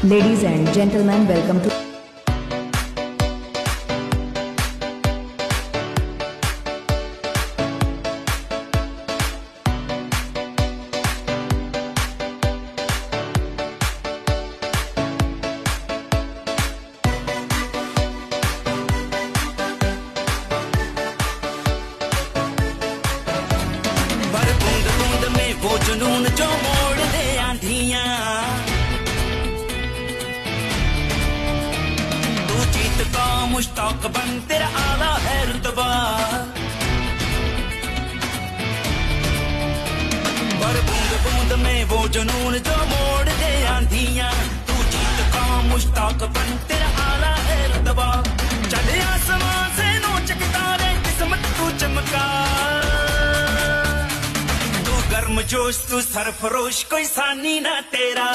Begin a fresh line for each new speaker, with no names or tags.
Ladies and gentlemen, welcome to
वो जुनून जो मोड़ दे आंधियां तू जीत का मुश्ताक बन तेरा आला है रुतबा पर बूंद बूंद में वो जुनून जो मोड़ दे आंधियां तू जीत का मुश्ताक बन तेरा आला है रुतबा चले आसमां से नोच के तारे किस्मत तू चमका गर्म जोश तू सरफरोश कोई सानी ना तेरा